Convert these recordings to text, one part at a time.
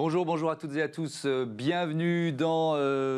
Bonjour, bonjour à toutes et à tous. Bienvenue dans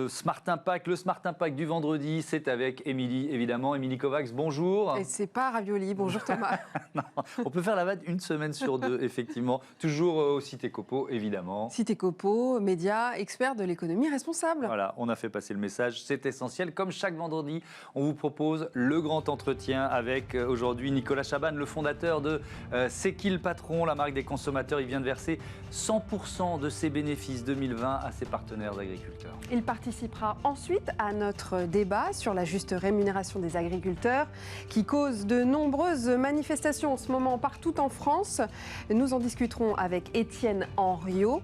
Smart Impact. Le Smart Impact du vendredi, c'est avec Émilie, évidemment. Émilie Kovacs, bonjour. Et c'est pas Ravioli. Bonjour Thomas. Non, on peut faire la vanne une semaine sur deux, effectivement. Toujours au Cité Copo, évidemment. Cité Copo, médias, experts de l'économie responsable. Voilà, on a fait passer le message, c'est essentiel. Comme chaque vendredi, on vous propose le grand entretien avec aujourd'hui Nicolas Chaban, le fondateur de C'est qui le patron, la marque des consommateurs. Il vient de verser 100% de ses bénéfices 2020 à ses partenaires agriculteurs. Il participera ensuite à notre débat sur la juste rémunération des agriculteurs qui cause de nombreuses manifestations en ce moment partout en France. Nous en discuterons avec Étienne Henriot,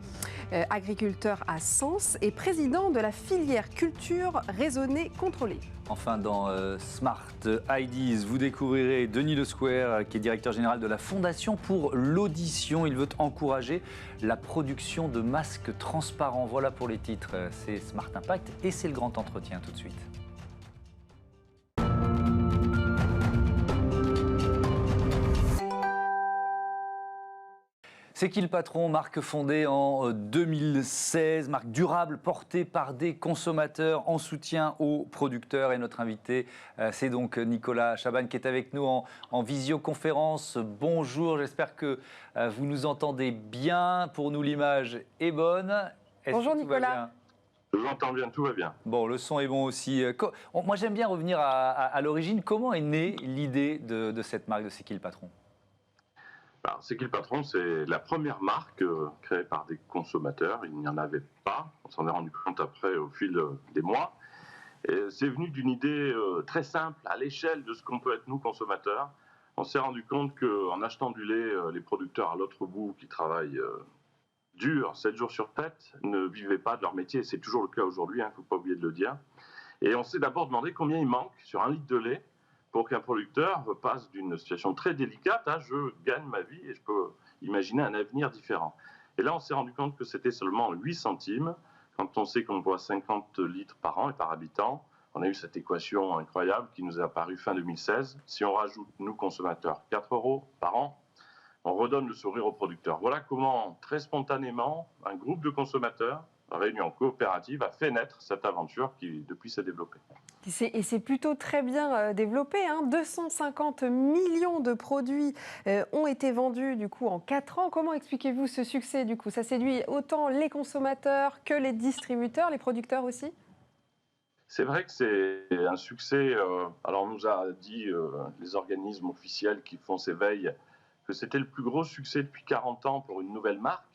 agriculteur à Sens et président de la filière culture raisonnée contrôlée. Enfin, dans Smart Ideas, vous découvrirez Denis Le Square, qui est directeur général de la Fondation pour l'audition. Il veut encourager la production de masques transparents. Voilà pour les titres. C'est Smart Impact et c'est le grand entretien tout de suite. C'est qui le patron, marque fondée en 2016, marque durable portée par des consommateurs en soutien aux producteurs. Et notre invité, c'est donc Nicolas Chaban qui est avec nous en visioconférence. Bonjour, j'espère que vous nous entendez bien. Pour nous, l'image est bonne. Bonjour Nicolas. Je vous entends bien, tout va bien. Bon, le son est bon aussi. Moi, j'aime bien revenir à l'origine. Comment est née l'idée de cette marque de C'est qui le patron ? Alors, C'est qui le patron? C'est la première marque créée par des consommateurs. Il n'y en avait pas. On s'en est rendu compte après au fil des mois. Et c'est venu d'une idée très simple à l'échelle de ce qu'on peut être nous consommateurs. On s'est rendu compte qu'en achetant du lait, les producteurs à l'autre bout qui travaillent dur, 7 jours sur 7, ne vivaient pas de leur métier. C'est toujours le cas aujourd'hui, il ne faut pas oublier de le dire. Et on s'est d'abord demandé combien il manque sur un litre de lait pour qu'un producteur passe d'une situation très délicate à je gagne ma vie et je peux imaginer un avenir différent. Et là, on s'est rendu compte que c'était seulement 8 centimes. Quand on sait qu'on boit 50 litres par an et par habitant, on a eu cette équation incroyable qui nous est apparue fin 2016. Si on rajoute, nous consommateurs, 4 euros par an, on redonne le sourire aux producteurs. Voilà comment, très spontanément, un groupe de consommateurs, réunis en coopérative, a fait naître cette aventure qui, depuis, s'est développée. Et c'est plutôt très bien développé. 250 millions de produits ont été vendus du coup en 4 ans. Comment expliquez-vous ce succès du coup? Ça séduit autant les consommateurs que les distributeurs, les producteurs aussi? C'est vrai que c'est un succès. Alors on nous a dit, les organismes officiels qui font ces veilles, que c'était le plus gros succès depuis 40 ans pour une nouvelle marque.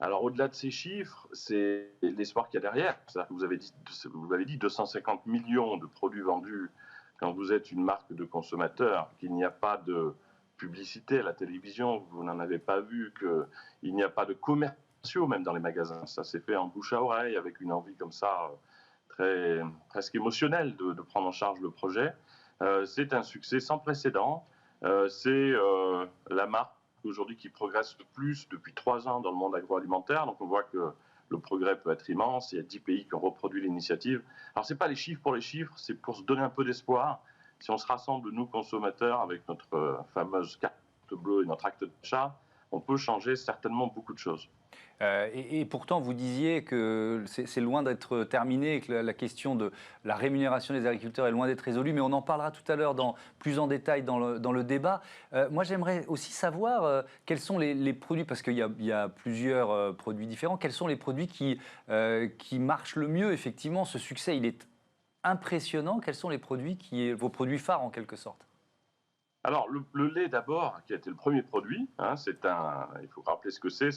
Alors, au-delà de ces chiffres, c'est l'espoir qu'il y a derrière. C'est-à-dire que vous avez dit 250 millions de produits vendus quand vous êtes une marque de consommateur, qu'il n'y a pas de publicité à la télévision, vous n'en avez pas vu, qu'il n'y a pas de commerciaux même dans les magasins. Ça s'est fait en bouche à oreille avec une envie comme ça presque émotionnelle de prendre en charge le projet. C'est un succès sans précédent. C'est la marque aujourd'hui qui progresse le plus depuis 3 ans dans le monde agroalimentaire. Donc on voit que le progrès peut être immense. Il y a 10 pays qui ont reproduit l'initiative. Alors ce n'est pas les chiffres pour les chiffres, c'est pour se donner un peu d'espoir. Si on se rassemble, nous consommateurs, avec notre fameuse carte bleue et notre acte d'achat, on peut changer certainement beaucoup de choses. Et pourtant, vous disiez que c'est loin d'être terminé et que la question de la rémunération des agriculteurs est loin d'être résolue, mais on en parlera tout à l'heure plus en détail dans le débat. Moi, j'aimerais aussi savoir quels sont les produits, parce qu'il y a plusieurs produits différents, quels sont les produits qui marchent le mieux. Effectivement, ce succès, il est impressionnant. Quels sont les produits vos produits phares en quelque sorte? Alors, le lait d'abord, qui a été le premier produit, il faut rappeler ce que c'est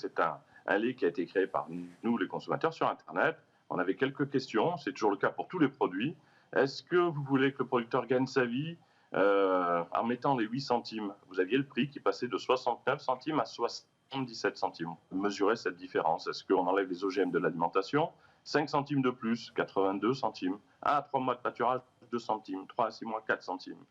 un lait qui a été créé par nous, les consommateurs, sur Internet. On avait quelques questions, c'est toujours le cas pour tous les produits. Est-ce que vous voulez que le producteur gagne sa vie en mettant les 8 centimes? Vous aviez le prix qui passait de 69 centimes à 77 centimes. Mesurez cette différence. Est-ce qu'on enlève les OGM de l'alimentation? 5 centimes de plus, 82 centimes. 1 à 3 mois de pâturage, 2 centimes. 3 à 6 mois, 4 centimes.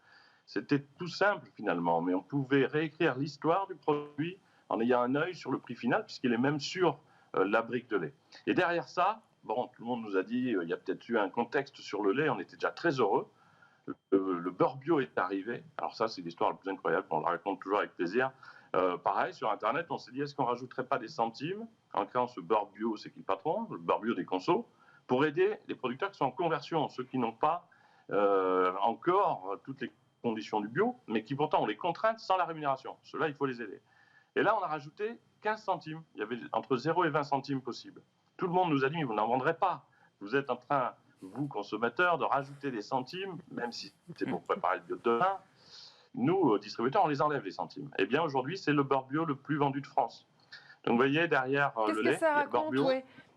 C'était tout simple finalement, mais on pouvait réécrire l'histoire du produit en ayant un œil sur le prix final, puisqu'il est même sur la brique de lait. Et derrière ça, bon, tout le monde nous a dit, il y a peut-être eu un contexte sur le lait, on était déjà très heureux. Le beurre bio est arrivé. Alors ça, c'est l'histoire la plus incroyable, on la raconte toujours avec plaisir. Pareil, sur Internet, on s'est dit, est-ce qu'on ne rajouterait pas des centimes en créant ce beurre bio, c'est qui le patron, le beurre bio des consos, pour aider les producteurs qui sont en conversion, ceux qui n'ont pas encore toutes les conditions du bio, mais qui pourtant ont les contraintes sans la rémunération. Ceux-là, il faut les aider. Et là, on a rajouté 15 centimes. Il y avait entre 0 et 20 centimes possibles. Tout le monde nous a dit, mais vous n'en vendrez pas. Vous êtes en train, vous, consommateurs, de rajouter des centimes, même si c'est pour préparer le bio de demain. Nous, distributeurs, on les enlève, les centimes. Eh bien, aujourd'hui, c'est le beurre bio le plus vendu de France. Donc, vous voyez, derrière le lait, ça raconte, bio.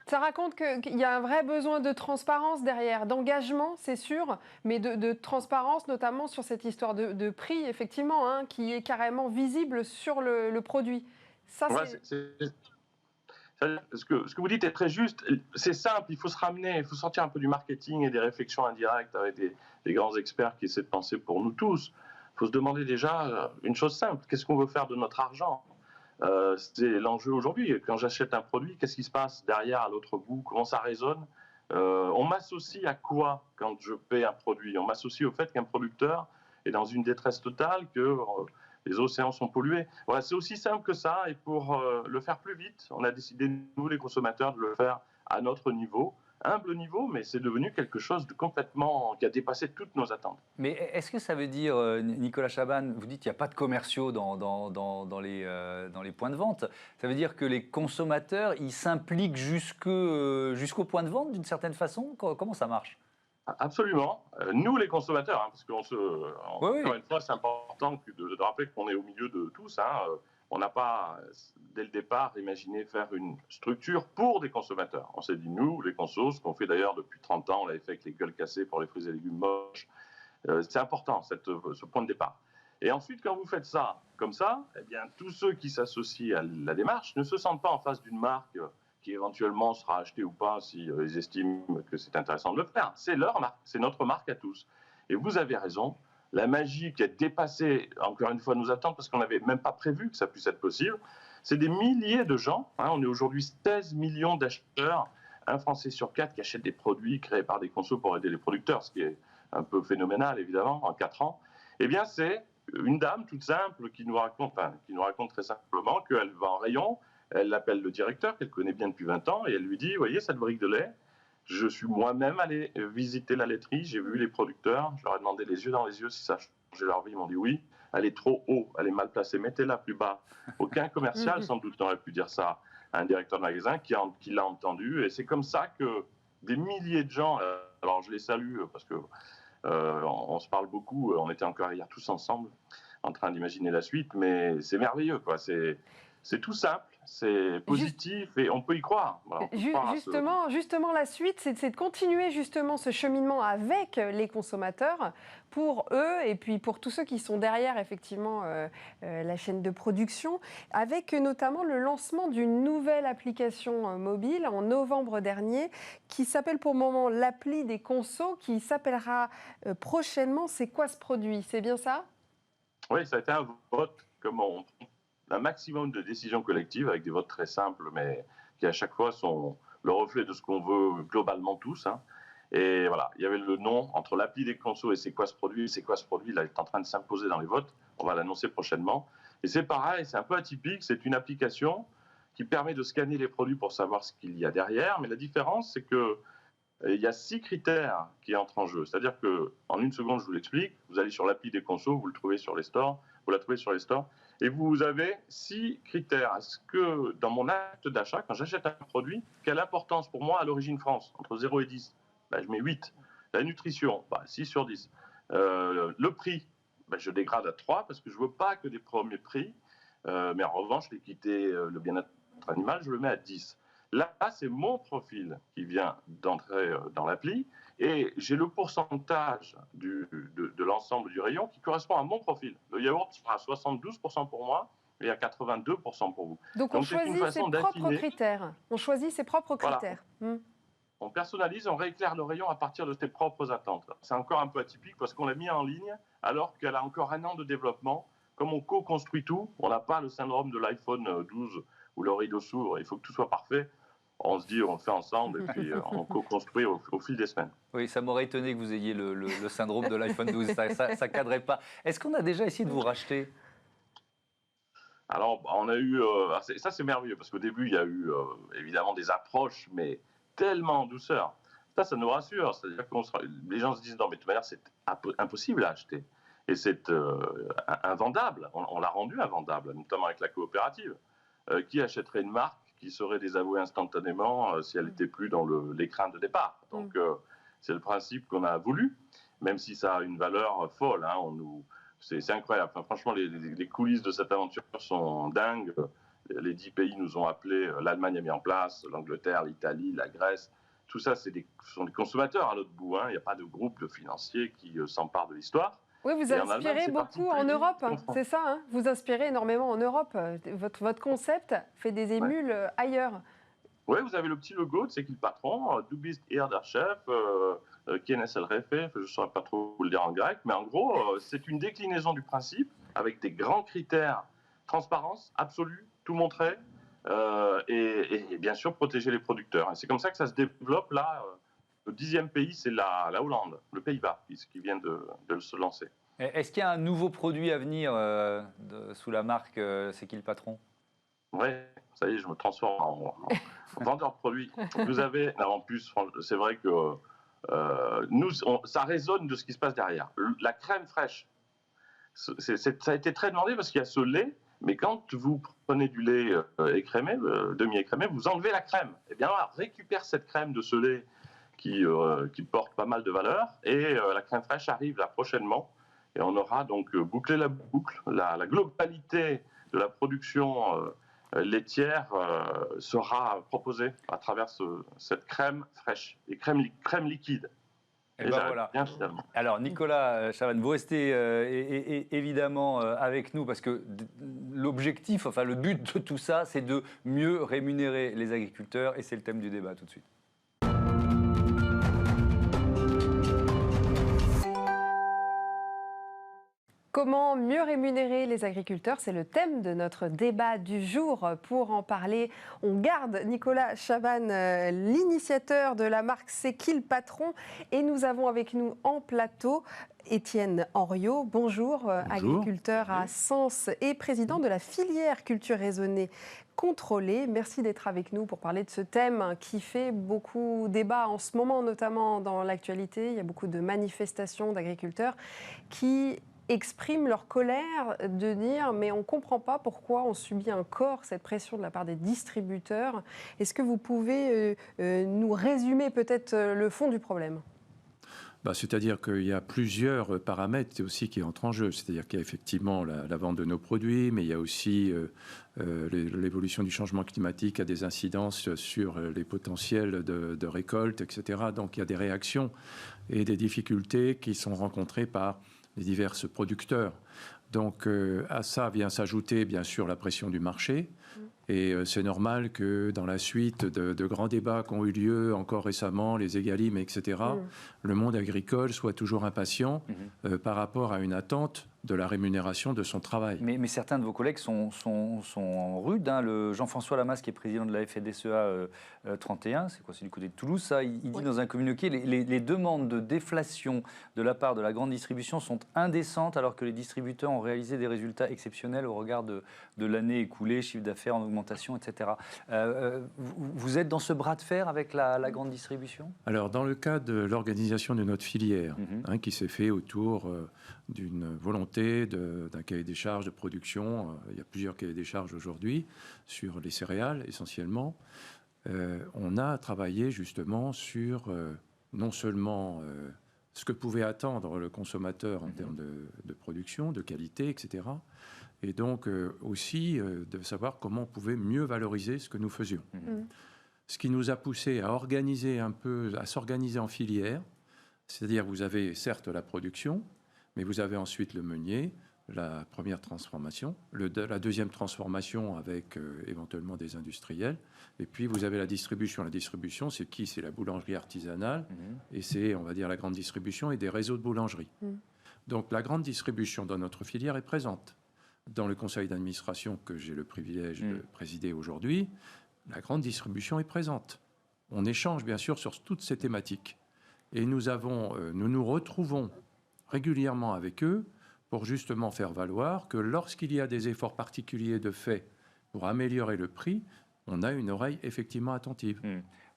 Ça raconte qu'il y a un vrai besoin de transparence derrière, d'engagement, c'est sûr, mais de transparence, notamment sur cette histoire de prix, effectivement, hein, qui est carrément visible sur le produit. Ça, ce que vous dites est très juste. C'est simple, il faut se ramener, il faut sortir un peu du marketing et des réflexions indirectes avec des grands experts qui essaient de penser pour nous tous. Il faut se demander déjà une chose simple, qu'est-ce qu'on veut faire de notre argent ? C'est l'enjeu aujourd'hui. Quand j'achète un produit, qu'est-ce qui se passe derrière, à l'autre bout ? Comment ça résonne ? On m'associe à quoi quand je paie un produit ? On m'associe au fait qu'un producteur est dans une détresse totale, que les océans sont pollués. Voilà, c'est aussi simple que ça. Et pour le faire plus vite, on a décidé, nous les consommateurs, de le faire à notre niveau. Humble niveau, mais c'est devenu quelque chose de complètement qui a dépassé toutes nos attentes. Mais est-ce que ça veut dire, Nicolas Chaban, vous dites qu'il n'y a pas de commerciaux dans les points de vente, ça veut dire que les consommateurs, ils s'impliquent jusqu'au point de vente d'une certaine façon ? Comment ça marche ? Absolument. Nous, les consommateurs, hein, parce encore une fois, c'est important de rappeler qu'on est au milieu de tous. On n'a pas, dès le départ, imaginé faire une structure pour des consommateurs. On s'est dit, nous, les consos, ce qu'on fait d'ailleurs depuis 30 ans, on l'avait fait avec les gueules cassées pour les fruits et légumes moches. C'est important, ce point de départ. Et ensuite, quand vous faites ça comme ça, eh bien, tous ceux qui s'associent à la démarche ne se sentent pas en face d'une marque qui éventuellement sera achetée ou pas si ils estiment que c'est intéressant de le faire. C'est leur marque, c'est notre marque à tous. Et vous avez raison, la magie qui a dépassé, encore une fois, nos attentes, parce qu'on n'avait même pas prévu que ça puisse être possible, c'est des milliers de gens, on est aujourd'hui 16 millions d'acheteurs, un Français sur 4 qui achète des produits créés par des consos pour aider les producteurs, ce qui est un peu phénoménal, évidemment, en 4 ans. Eh bien, c'est une dame toute simple qui nous raconte très simplement qu'elle va en rayon, elle appelle le directeur, qu'elle connaît bien depuis 20 ans, et elle lui dit, vous voyez, cette brique de lait, je suis moi-même allé visiter la laiterie, j'ai vu les producteurs, je leur ai demandé les yeux dans les yeux si ça changeait leur vie, ils m'ont dit oui, elle est trop haut, elle est mal placée, mettez-la plus bas. Aucun commercial, sans doute, n'aurait pu dire ça à un directeur de magasin qui l'a entendu, et c'est comme ça que des milliers de gens, alors je les salue parce que on se parle beaucoup, on était encore hier tous ensemble en train d'imaginer la suite, mais c'est merveilleux, quoi. C'est tout simple, c'est positif et on peut y croire. Voilà, justement, la suite, c'est de continuer justement ce cheminement avec les consommateurs pour eux et puis pour tous ceux qui sont derrière effectivement la chaîne de production, avec notamment le lancement d'une nouvelle application mobile en novembre dernier qui s'appelle pour le moment l'appli des consos, qui s'appellera prochainement C'est quoi ce produit ? C'est bien ça ? Oui, ça a été un vote, comme on un maximum de décisions collectives avec des votes très simples, mais qui à chaque fois sont le reflet de ce qu'on veut globalement tous. Et voilà, il y avait le nom entre l'appli des consos et c'est quoi ce produit. C'est quoi ce produit ? Là, il est en train de s'imposer dans les votes. On va l'annoncer prochainement. Et c'est pareil, c'est un peu atypique. C'est une application qui permet de scanner les produits pour savoir ce qu'il y a derrière. Mais la différence, c'est que il y a 6 critères qui entrent en jeu. C'est-à-dire qu'en une seconde, je vous l'explique. Vous allez sur l'appli des consos, vous le trouvez sur les stores. Vous la trouvez sur les stores. Et vous avez 6 critères. Est-ce que dans mon acte d'achat, quand j'achète un produit, quelle importance pour moi à l'origine France ? Entre 0 et 10, je mets 8. La nutrition, 6 sur 10. Le prix, je dégrade à 3 parce que je ne veux pas que des premiers prix. Mais en revanche, l'équité, le bien-être animal, je le mets à 10. Là, c'est mon profil qui vient d'entrer dans l'appli et j'ai le pourcentage de l'ensemble du rayon qui correspond à mon profil. Le yaourt sera à 72% pour moi et à 82% pour vous. Donc on choisit ses propres critères. On choisit ses propres critères. Voilà. On personnalise, on rééclaire le rayon à partir de ses propres attentes. C'est encore un peu atypique parce qu'on l'a mis en ligne alors qu'elle a encore 1 an de développement. Comme on co-construit tout, on n'a pas le syndrome de l'iPhone 12 où le rideau s'ouvre, il faut que tout soit parfait. On se dit, on le fait ensemble et puis on co-construit au fil des semaines. Oui, ça m'aurait étonné que vous ayez le syndrome de l'iPhone 12, ça cadrait pas. Est-ce qu'on a déjà essayé de vous racheter ? Alors, on a eu, ça c'est merveilleux, parce qu'au début, il y a eu évidemment des approches, mais tellement en douceur. Ça nous rassure. C'est-à-dire que les gens se disent, non, mais de toute manière, c'est impossible à acheter. Et c'est invendable. On l'a rendu invendable, notamment avec la coopérative. Qui achèterait une marque qui serait désavouée instantanément si elle n'était plus dans l'écran de départ? Donc, c'est le principe qu'on a voulu, même si ça a une valeur folle. Hein, c'est incroyable. Enfin, franchement, les coulisses de cette aventure sont dingues. Les 10 pays nous ont appelés. L'Allemagne a mis en place, l'Angleterre, l'Italie, la Grèce. Tout ça, ce sont des consommateurs à l'autre bout. Hein. Il n'y a pas de groupe de financiers qui s'emparent de l'histoire. Oui, vous inspirez beaucoup en Europe, c'est ça, hein, vous inspirez énormément en Europe. Votre concept fait des émules ailleurs. Oui, vous avez le petit logo de C'est qui le patron, Du bist ihr der Chef, Quien es el jefe, je ne saurais pas trop vous le dire en grec, mais en gros, c'est une déclinaison du principe avec des grands critères, transparence absolue, tout montrer, et bien sûr protéger les producteurs. Et c'est comme ça que ça se développe là. Le 10e pays, c'est la Hollande, le Pays-Bas, qui vient de se lancer. Est-ce qu'il y a un nouveau produit à venir sous la marque C'est qui le patron? Oui, ça y est, je me transforme en vendeur de produits. Vous avez, en plus, c'est vrai que ça résonne de ce qui se passe derrière. La crème fraîche, ça a été très demandé parce qu'il y a ce lait, mais quand vous prenez du lait écrémé, demi-écrémé, vous enlevez la crème. Eh bien, on récupère cette crème de ce lait qui porte pas mal de valeur, et la crème fraîche arrive là prochainement, et on aura donc bouclé la boucle, la globalité de la production laitière sera proposée à travers cette crème fraîche, et crème liquide. Et ben voilà. Bien, alors Nicolas Chavannes, vous restez évidemment avec nous parce que l'objectif, enfin le but de tout ça, c'est de mieux rémunérer les agriculteurs, et c'est le thème du débat tout de suite. Comment mieux rémunérer les agriculteurs? C'est le thème de notre débat du jour. Pour en parler, on garde Nicolas Chavannes, l'initiateur de la marque C'est qui le patron? Et nous avons avec nous en plateau Étienne Henriot. Bonjour, agriculteur à Sens et président de la filière culture raisonnée contrôlée. Merci d'être avec nous pour parler de ce thème qui fait beaucoup débat en ce moment, notamment dans l'actualité. Il y a beaucoup de manifestations d'agriculteurs qui expriment leur colère de dire mais on ne comprend pas pourquoi on subit encore cette pression de la part des distributeurs. Est-ce que vous pouvez nous résumer peut-être le fond du problème? C'est-à-dire qu'il y a plusieurs paramètres aussi qui entrent en jeu. C'est-à-dire qu'il y a effectivement la vente de nos produits, mais il y a aussi l'évolution du changement climatique a des incidences sur les potentiels de récolte, etc. Donc il y a des réactions et des difficultés qui sont rencontrées par les divers producteurs. Donc à ça vient s'ajouter bien sûr la pression du marché. Et c'est normal que dans la suite de grands débats qui ont eu lieu encore récemment, les Egalim, etc., le monde agricole soit toujours impatient par rapport à une attente de la rémunération de son travail. Mais certains de vos collègues sont rudes. Hein. Le Jean-François Lamas, qui est président de la FNSEA 31, c'est quoi, c'est du côté de Toulouse, ça, il dit dans un communiqué, les demandes de déflation de la part de la grande distribution sont indécentes, alors que les distributeurs ont réalisé des résultats exceptionnels au regard de l'année écoulée, chiffre d'affaires en augmentation, etc. Vous êtes dans ce bras de fer avec la grande distribution? Alors, dans le cas de l'organisation de notre filière, qui s'est fait autour d'une volonté d'un cahier des charges de production. Il y a plusieurs cahiers des charges aujourd'hui sur les céréales essentiellement. On a travaillé justement sur non seulement ce que pouvait attendre le consommateur en termes de production, de qualité, etc. Et donc aussi de savoir comment on pouvait mieux valoriser ce que nous faisions. Ce qui nous a poussé à organiser un peu, à s'organiser en filière. C'est-à-dire vous avez certes la production, mais vous avez ensuite le meunier, la première transformation, la deuxième transformation avec éventuellement des industriels, et puis vous avez la distribution. La distribution, c'est qui? C'est la boulangerie artisanale, et c'est, on va dire, la grande distribution et des réseaux de boulangerie. Donc la grande distribution dans notre filière est présente. Dans le conseil d'administration que j'ai le privilège de présider aujourd'hui, la grande distribution est présente. On échange bien sûr sur toutes ces thématiques. Et nous nous retrouvons régulièrement avec eux pour justement faire valoir que lorsqu'il y a des efforts particuliers de fait pour améliorer le prix, on a une oreille effectivement attentive.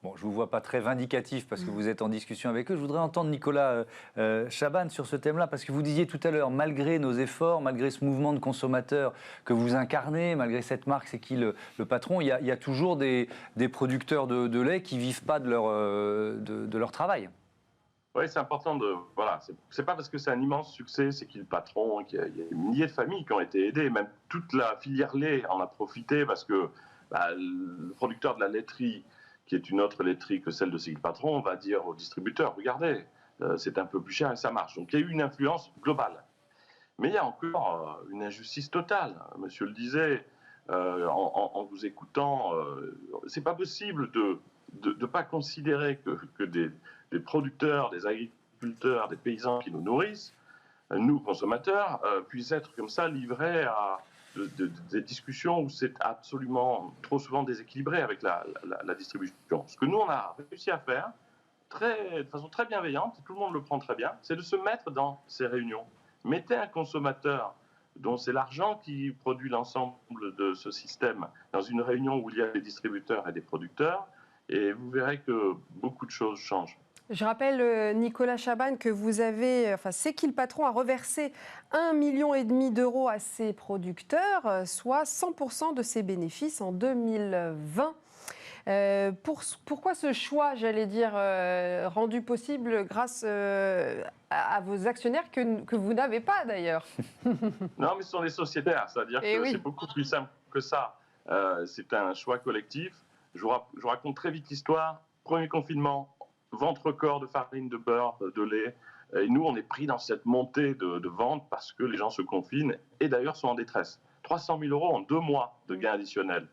Bon, je ne vous vois pas très vindicatif parce que vous êtes en discussion avec eux. Je voudrais entendre Nicolas Chaban sur ce thème-là, parce que vous disiez tout à l'heure, malgré nos efforts, malgré ce mouvement de consommateurs que vous incarnez, malgré cette marque, c'est qui le patron, il y a toujours des producteurs de lait qui ne vivent pas de leur travail. Oui, c'est important de... Voilà, c'est pas parce que c'est un immense succès, c'est qui le patron, qu'il y a des milliers de familles qui ont été aidées, même toute la filière lait en a profité parce que le producteur de la laiterie, qui est une autre laiterie que celle de C'est qui le patron, on va dire au distributeur, regardez, c'est un peu plus cher et ça marche. Donc il y a eu une influence globale. Mais il y a encore une injustice totale. Monsieur le disait, en vous écoutant, c'est pas possible de ne pas considérer que des producteurs, des agriculteurs, des paysans qui nous nourrissent, nous consommateurs, puissent être comme ça livrés à des discussions où c'est absolument trop souvent déséquilibré avec la distribution. Ce que nous, on a réussi à faire de façon très bienveillante, et tout le monde le prend très bien, c'est de se mettre dans ces réunions. Mettez un consommateur dont c'est l'argent qui produit l'ensemble de ce système dans une réunion où il y a des distributeurs et des producteurs, et vous verrez que beaucoup de choses changent. Je rappelle, Nicolas Chaban, que C'est qui le patron a reversé 1,5 million d'euros à ses producteurs, soit 100% de ses bénéfices en 2020. Pourquoi ce choix, j'allais dire, rendu possible grâce à vos actionnaires que vous n'avez pas d'ailleurs? Non, mais ce sont des sociétaires, c'est-à-dire que oui. C'est beaucoup plus simple que ça. C'est un choix collectif. Je vous raconte très vite l'histoire. Premier confinement, vente record de farine, de beurre, de lait. Et nous, on est pris dans cette montée de vente parce que les gens se confinent et d'ailleurs sont en détresse. 300 000 euros en 2 mois de gains additionnels.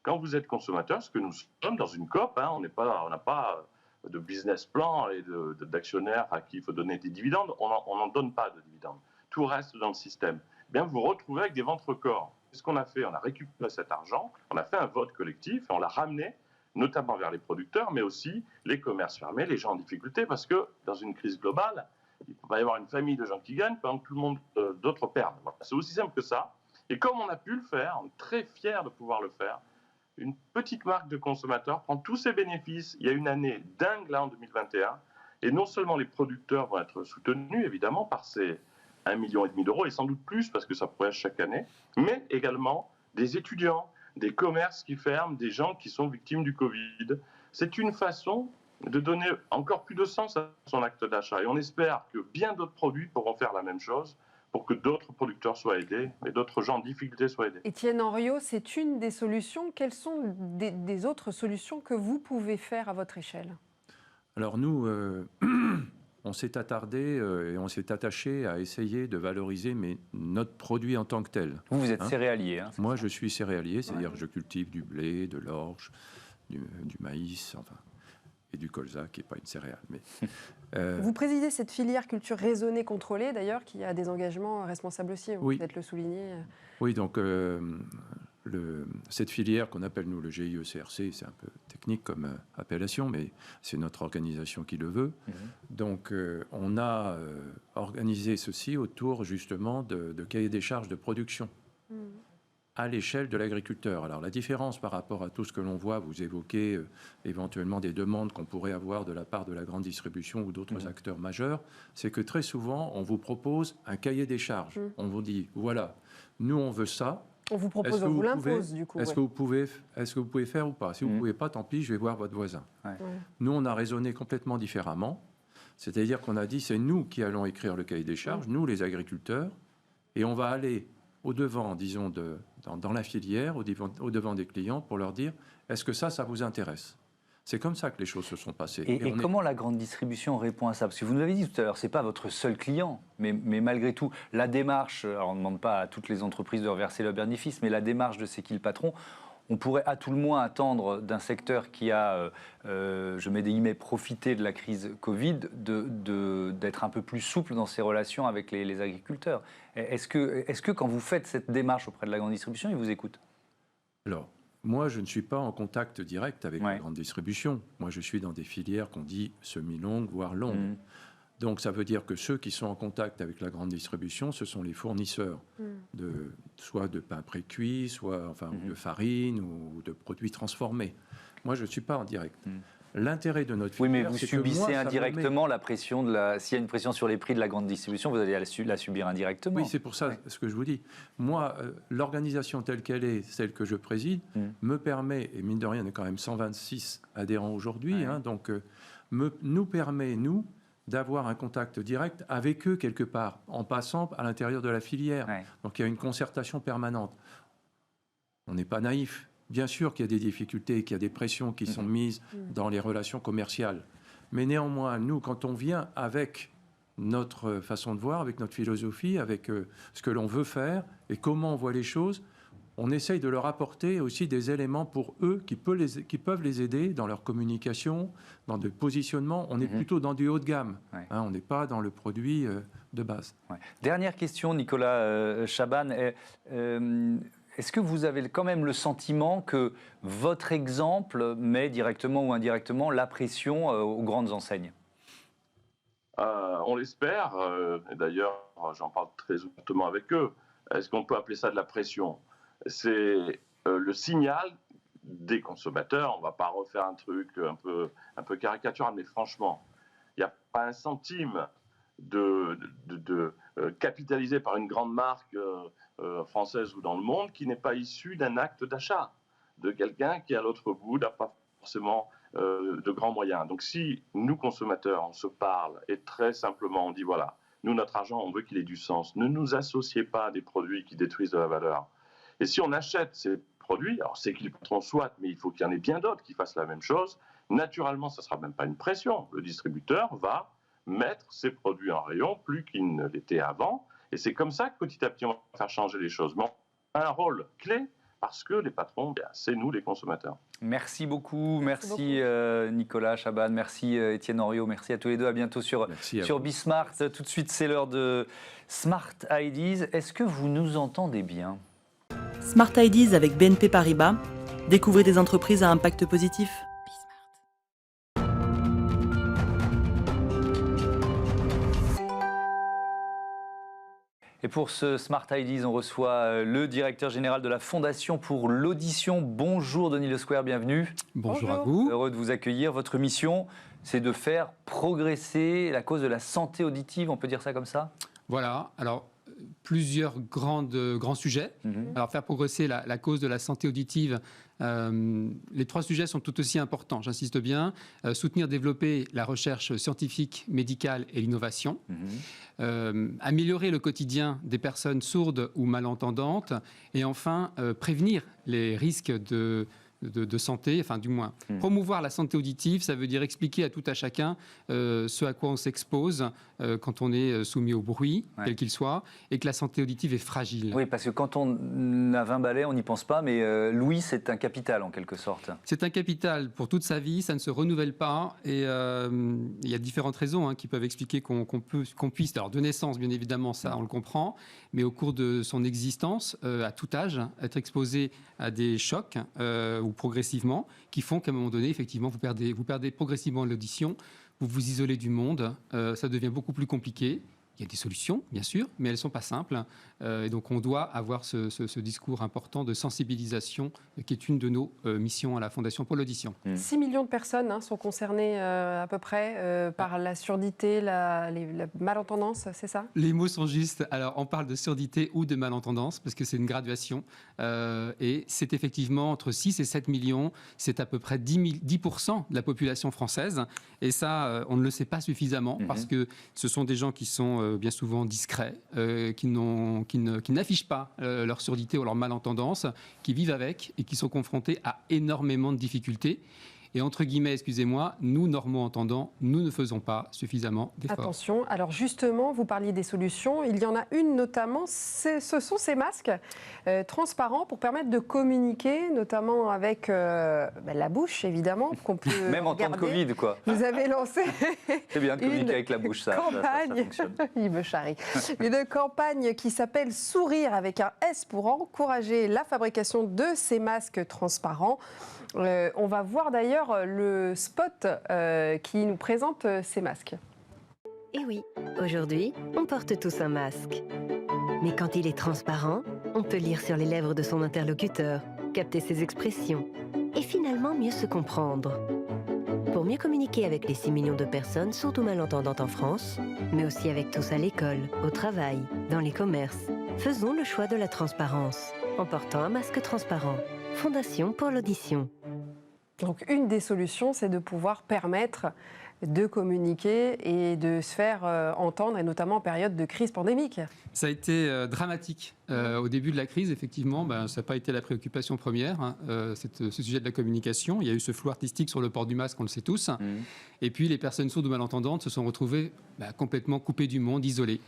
Quand vous êtes consommateur, ce que nous sommes dans une COP, on n'a pas de business plan et d'actionnaires à qui il faut donner des dividendes. On n'en donne pas de dividendes. Tout reste dans le système. Bien, vous vous retrouvez avec des ventes records. Qu'est-ce qu'on a fait? On a récupéré cet argent, on a fait un vote collectif et on l'a ramené notamment vers les producteurs, mais aussi les commerces fermés, les gens en difficulté, parce que dans une crise globale, il ne peut pas y avoir une famille de gens qui gagnent pendant que tout le monde d'autres perdent. Voilà. C'est aussi simple que ça. Et comme on a pu le faire, on est très fiers de pouvoir le faire, une petite marque de consommateurs prend tous ses bénéfices. Il y a une année dingue là en 2021, et non seulement les producteurs vont être soutenus, évidemment, par ces 1,5 million d'euros, et sans doute plus, parce que ça progresse chaque année, mais également des étudiants, des commerces qui ferment, des gens qui sont victimes du Covid. C'est une façon de donner encore plus de sens à son acte d'achat. Et on espère que bien d'autres produits pourront faire la même chose pour que d'autres producteurs soient aidés et d'autres gens en difficulté soient aidés. Étienne Henriot, c'est une des solutions. Quelles sont des autres solutions que vous pouvez faire à votre échelle? Alors nous, on s'est attardé et on s'est attaché à essayer de valoriser notre produit en tant que tel. Vous êtes céréalier. Moi, je suis céréalier, c'est-à-dire que je cultive du blé, de l'orge, du maïs, et du colza, qui n'est pas une céréale. Mais, vous présidez cette filière culture raisonnée, contrôlée, d'ailleurs, qui a des engagements responsables aussi, vous peut-être le souligner. Oui, donc cette filière qu'on appelle, nous, le GIE-CRC, c'est un peu technique comme appellation, mais c'est notre organisation qui le veut. Donc, on a organisé ceci autour, justement, de cahiers des charges de production à l'échelle de l'agriculteur. Alors, la différence par rapport à tout ce que l'on voit, vous évoquez éventuellement des demandes qu'on pourrait avoir de la part de la grande distribution ou d'autres acteurs majeurs, c'est que très souvent, on vous propose un cahier des charges. On vous dit, voilà, nous, on veut ça. On vous propose, on vous l'impose, du coup. Est-ce que vous pouvez faire ou pas? Si vous ne pouvez pas, tant pis, je vais voir votre voisin. Nous, on a raisonné complètement différemment. C'est-à-dire qu'on a dit, c'est nous qui allons écrire le cahier des charges, nous, les agriculteurs, et on va aller au-devant, disons, dans la filière, au-devant des clients, pour leur dire, est-ce que ça vous intéresse? C'est comme ça que les choses se sont passées. Et comment la grande distribution répond à ça? Parce que vous nous l'avez dit tout à l'heure, ce n'est pas votre seul client, mais malgré tout, la démarche, alors on ne demande pas à toutes les entreprises de reverser leurs bénéfices, mais la démarche de C'est qui le patron, on pourrait à tout le moins attendre d'un secteur qui a, je mets des guillemets, profité de la crise Covid, d'être un peu plus souple dans ses relations avec les agriculteurs. Est-ce que quand vous faites cette démarche auprès de la grande distribution, ils vous écoutent? Alors, moi, je ne suis pas en contact direct avec la grande distribution. Moi, je suis dans des filières qu'on dit semi-longues, voire longues. Donc ça veut dire que ceux qui sont en contact avec la grande distribution, ce sont les fournisseurs soit de pain pré-cuit, soit de farine ou de produits transformés. Moi, je ne suis pas en direct. L'intérêt de notre filière, oui, mais vous subissez indirectement la pression s'il y a une pression sur les prix de la grande distribution, vous allez la subir indirectement. Oui, c'est pour ça ce que je vous dis. Moi, l'organisation telle qu'elle est, celle que je préside, me permet, et mine de rien, on est quand même 126 adhérents aujourd'hui, donc nous permet, d'avoir un contact direct avec eux quelque part, en passant à l'intérieur de la filière. Donc il y a une concertation permanente. On n'est pas naïf. Bien sûr qu'il y a des difficultés, qu'il y a des pressions qui sont mises dans les relations commerciales. Mais néanmoins, nous, quand on vient avec notre façon de voir, avec notre philosophie, avec ce que l'on veut faire et comment on voit les choses, on essaye de leur apporter aussi des éléments pour eux qui peuvent les aider dans leur communication, dans le positionnement. On est plutôt dans du haut de gamme. On n'est pas dans le produit de base. Dernière question, Nicolas Chaban. Est-ce que vous avez quand même le sentiment que votre exemple met directement ou indirectement la pression aux grandes enseignes ? On l'espère. Et d'ailleurs, j'en parle très ouvertement avec eux. Est-ce qu'on peut appeler ça de la pression ? C'est le signal des consommateurs. On ne va pas refaire un truc un peu caricatural, mais franchement, il n'y a pas un centime de capitalisé par une grande marque française ou dans le monde qui n'est pas issu d'un acte d'achat de quelqu'un qui à l'autre bout n'a pas forcément de grands moyens. Donc si nous consommateurs on se parle et très simplement on dit voilà, nous notre argent on veut qu'il ait du sens, ne nous associez pas à des produits qui détruisent de la valeur. Et si on achète ces produits, alors c'est qu'ils coûteront soit, mais il faut qu'il y en ait bien d'autres qui fassent la même chose. Naturellement, ça ne sera même pas une pression. Le distributeur va mettre ses produits en rayon plus qu'il ne l'était avant. Et c'est comme ça que petit à petit, on va faire changer les choses. Mais on a un rôle clé parce que les patrons, c'est nous les consommateurs. Merci beaucoup. Merci Nicolas Chaban. Merci Étienne Henriot. Merci à tous les deux. À bientôt sur Bismart. Tout de suite, c'est l'heure de Smart Ideas. Est-ce que vous nous entendez bien ? Smart Ideas avec BNP Paribas. Découvrez des entreprises à impact positif. Et pour ce Smart Ideas, on reçoit le directeur général de la Fondation pour l'audition. Bonjour Denis Le Square, bienvenue. Bonjour à vous. Heureux de vous accueillir. Votre mission, c'est de faire progresser la cause de la santé auditive, on peut dire ça comme ça ? Voilà, alors plusieurs grands sujets. Alors faire progresser la cause de la santé auditive, les trois sujets sont tout aussi importants, j'insiste bien. Soutenir, développer la recherche scientifique, médicale et l'innovation. Améliorer le quotidien des personnes sourdes ou malentendantes. Et enfin, prévenir les risques de santé, enfin du moins promouvoir la santé auditive, ça veut dire expliquer à tout à chacun ce à quoi on s'expose quand on est soumis au bruit, quel qu'il soit, et que la santé auditive est fragile. Oui, parce que quand on a 20 balais, on n'y pense pas, mais l'ouïe, c'est un capital en quelque sorte. C'est un capital pour toute sa vie, ça ne se renouvelle pas, et il y a différentes raisons qui peuvent expliquer qu'on puisse, alors de naissance bien évidemment, ça on le comprend, mais au cours de son existence, à tout âge, être exposé à des chocs ou progressivement, qui font qu'à un moment donné, effectivement, vous perdez progressivement l'audition, vous vous isolez du monde, ça devient beaucoup plus compliqué. Il y a des solutions, bien sûr, mais elles ne sont pas simples. Et donc, on doit avoir ce discours important de sensibilisation, qui est une de nos missions à la Fondation pour l'audition. 6 millions de personnes sont concernées à peu près par la surdité, la malentendance, c'est ça ? Les mots sont justes. Alors, on parle de surdité ou de malentendance, parce que c'est une graduation. Et c'est effectivement entre 6 et 7 millions. C'est à peu près 10% de la population française. Et ça, on ne le sait pas suffisamment, parce que ce sont des gens qui sont bien souvent discrets, qui n'affichent pas leur surdité ou leur malentendance, qui vivent avec et qui sont confrontés à énormément de difficultés. Et entre guillemets, excusez-moi, nous, normaux entendants, nous ne faisons pas suffisamment d'efforts. Attention, alors justement, vous parliez des solutions. Il y en a une notamment, ce sont ces masques transparents pour permettre de communiquer, notamment avec la bouche, évidemment, qu'on peut même en temps de Covid, quoi. Vous avez lancé c'est bien de communiquer avec la bouche, ça fonctionne. Il me charrie. Une campagne qui s'appelle Sourire avec un S pour encourager la fabrication de ces masques transparents. On va voir d'ailleurs le spot qui nous présente ces masques. Et oui, aujourd'hui, on porte tous un masque. Mais quand il est transparent, on peut lire sur les lèvres de son interlocuteur, capter ses expressions et finalement mieux se comprendre. Pour mieux communiquer avec les 6 millions de personnes sourdes ou malentendantes en France, mais aussi avec tous à l'école, au travail, dans les commerces, faisons le choix de la transparence en portant un masque transparent. Fondation pour l'audition. Donc une des solutions, c'est de pouvoir permettre de communiquer et de se faire entendre, et notamment en période de crise pandémique. Ça a été dramatique. Au début de la crise, effectivement, ça n'a pas été la préoccupation première, hein, ce sujet de la communication. Il y a eu ce flou artistique sur le port du masque, on le sait tous. Et puis les personnes sourdes ou malentendantes se sont retrouvées complètement coupées du monde, isolées.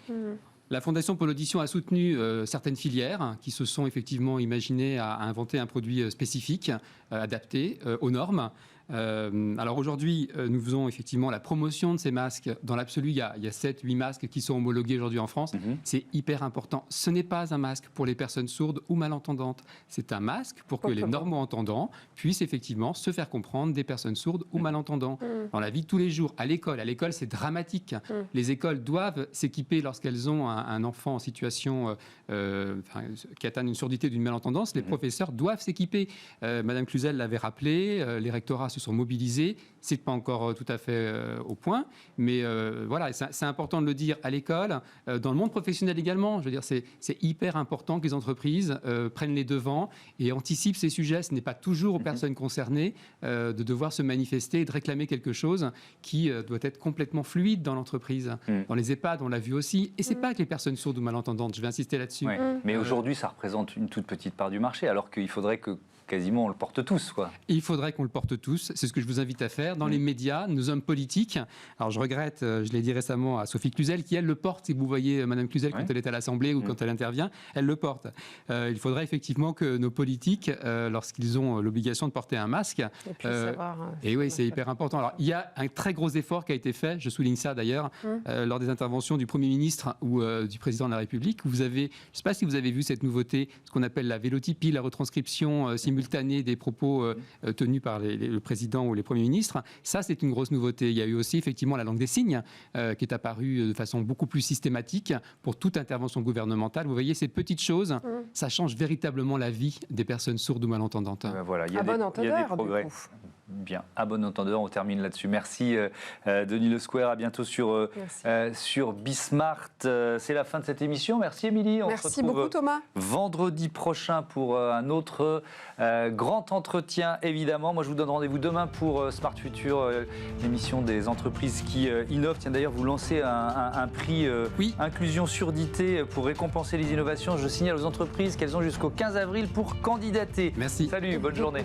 La Fondation pour l'audition a soutenu certaines filières qui se sont effectivement imaginées à inventer un produit spécifique, adapté aux normes. Alors aujourd'hui, nous faisons effectivement la promotion de ces masques. Dans l'absolu, il y a 7-8 masques qui sont homologués aujourd'hui en France. C'est hyper important. Ce n'est pas un masque pour les personnes sourdes ou malentendantes. C'est un masque pour que les normo-entendants puissent effectivement se faire comprendre des personnes sourdes ou malentendants. Dans la vie de tous les jours, à l'école, c'est dramatique. Les écoles doivent s'équiper lorsqu'elles ont un enfant en situation qui atteint une surdité d'une malentendance. Les professeurs doivent s'équiper. Madame Cluzel l'avait rappelé, les rectorats se sont mobilisés. C'est pas encore tout à fait au point, mais voilà, c'est important de le dire à l'école, dans le monde professionnel également. Je veux dire, c'est hyper important que les entreprises prennent les devants et anticipent ces sujets. Ce n'est pas toujours aux personnes concernées de devoir se manifester et de réclamer quelque chose qui doit être complètement fluide dans l'entreprise. Dans les EHPAD, on l'a vu aussi, et c'est pas que les personnes sourdes ou malentendantes. Je vais insister là-dessus. Mais aujourd'hui, ça représente une toute petite part du marché, alors qu'il faudrait que quasiment on le porte tous, quoi. Il faudrait qu'on le porte tous, c'est ce que je vous invite à faire. Dans les médias, nos hommes politiques, alors je regrette, je l'ai dit récemment à Sophie Cluzel, qui elle le porte, si vous voyez Madame Cluzel quand elle est à l'Assemblée ou quand elle intervient, elle le porte. Il faudrait effectivement que nos politiques, lorsqu'ils ont l'obligation de porter un masque, et oui, c'est hyper important. Alors il y a un très gros effort qui a été fait, je souligne ça d'ailleurs, lors des interventions du Premier ministre ou du Président de la République. Vous avez, je ne sais pas si vous avez vu cette nouveauté, ce qu'on appelle la vélotypie, la retranscription simultanée des propos tenus par le président ou les premiers ministres. Ça, c'est une grosse nouveauté. Il y a eu aussi effectivement la langue des signes qui est apparue de façon beaucoup plus systématique pour toute intervention gouvernementale. Vous voyez, ces petites choses, ça change véritablement la vie des personnes sourdes ou malentendantes. Voilà, il y a des progrès. Bien, à bon entendeur, on termine là-dessus. Merci Denis Le Square, à bientôt sur Bismart. C'est la fin de cette émission. Merci Émilie. Merci beaucoup Thomas. Vendredi prochain pour un autre grand entretien, évidemment. Moi, je vous donne rendez-vous demain pour Smart Future, l'émission des entreprises qui innovent. Tiens, d'ailleurs, vous lancez un prix Inclusion Surdité pour récompenser les innovations. Je signale aux entreprises qu'elles ont jusqu'au 15 avril pour candidater. Merci. Salut, bonne journée.